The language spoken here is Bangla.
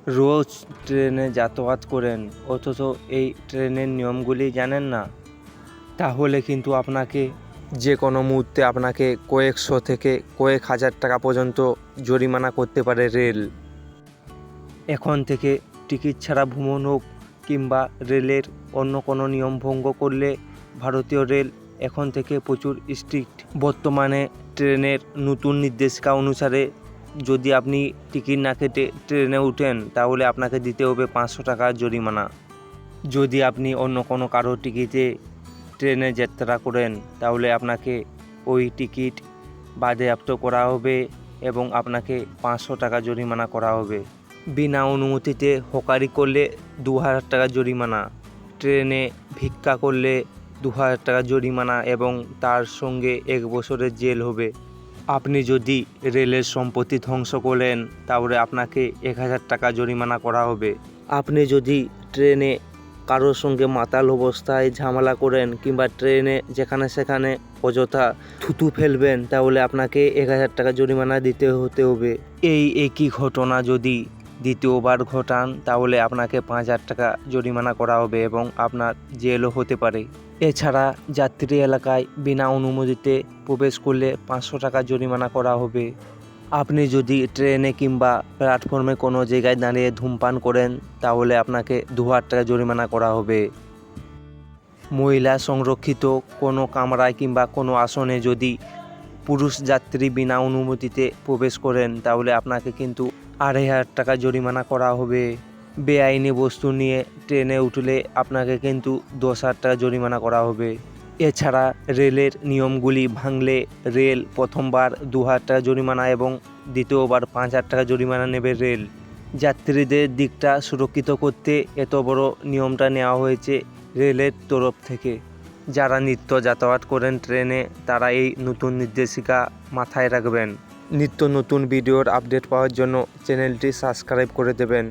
রোজ ট্রেনে যাতায়াত করেন অথচ এই ট্রেনের নিয়মগুলি জানেন না, তাহলে কিন্তু আপনাকে যে কোনো মুহূর্তে আপনাকে কয়েকশো থেকে কয়েক হাজার টাকা পর্যন্ত জরিমানা করতে পারে রেল। এখন থেকে টিকিট ছাড়া ভ্রমণ হোক কিংবা রেলের অন্য কোনো নিয়ম ভঙ্গ করলে ভারতীয় রেল এখন থেকে প্রচুর স্ট্রিক্ট। বর্তমানে ট্রেনের নতুন নির্দেশিকা অনুসারে যদি আপনি টিকিট না কেটে ট্রেনে উঠেন তাহলে আপনাকে দিতে হবে 500 টাকা জরিমানা। যদি আপনি অন্য কোনো কারোর টিকিটে ট্রেনে যাত্রা করেন তাহলে আপনাকে ওই টিকিট বাজেয়াপ্ত করা হবে এবং আপনাকে 500 টাকা জরিমানা করা হবে। বিনা অনুমতিতে হকারি করলে 2000 টাকা জরিমানা, ট্রেনে ভিক্ষা করলে 2000 টাকা জরিমানা এবং তার সঙ্গে 1 বছরের জেল হবে। আপনি যদি রেলের সম্পত্তি ধ্বংস করেন তাহলে আপনাকে 1000 টাকা জরিমানা করা হবে। আপনি যদি ট্রেনে কারোর সঙ্গে মাতাল অবস্থায় ঝামেলা করেন কিংবা ট্রেনে যেখানে সেখানে অযথা থুতু ফেলবেন তাহলে আপনাকে 1000 টাকা জরিমানা দিতে হতে হবে। এই একই ঘটনা যদি দ্বিতীয়বার ঘটান তাহলে আপনাকে 5000 টাকা জরিমানা করা হবে এবং আপনার জেলও হতে পারে। এছাড়া যাত্রী এলাকায় বিনা অনুমতিতে প্রবেশ করলে 500 টাকা জরিমানা করা হবে। আপনি যদি ট্রেনে কিংবা প্ল্যাটফর্মে কোনো জায়গায় দাঁড়িয়ে ধূমপান করেন তাহলে আপনাকে 2000 টাকা জরিমানা করা হবে। মহিলা সংরক্ষিত কোনো কামরায় কিংবা কোনো আসনে যদি পুরুষ যাত্রী বিনা অনুমতিতে প্রবেশ করেন তাহলে আপনাকে কিন্তু 2500 টাকা জরিমানা করা হবে। বেআইনি বস্তু নিয়ে ট্রেনে উঠলে আপনাকে কিন্তু 10,000 টাকা জরিমানা করা হবে। এছাড়া রেলের নিয়মগুলি ভাঙলে রেল প্রথমবার 2000 টাকা জরিমানা এবং দ্বিতীয়বার 5000 টাকা জরিমানা নেবে রেল। যাত্রীদের দিকটা সুরক্ষিত করতে এত বড় নিয়মটা নেওয়া হয়েছে রেলের তরফ থেকে। যারা নিত্য যাতায়াত করেন ট্রেনে তারা এই নতুন নির্দেশিকা মাথায় রাখবেন। নিত্য নতুন ভিডিওর আপডেট পাওয়ার জন্য চ্যানেলটি সাবস্ক্রাইব করে দেবেন।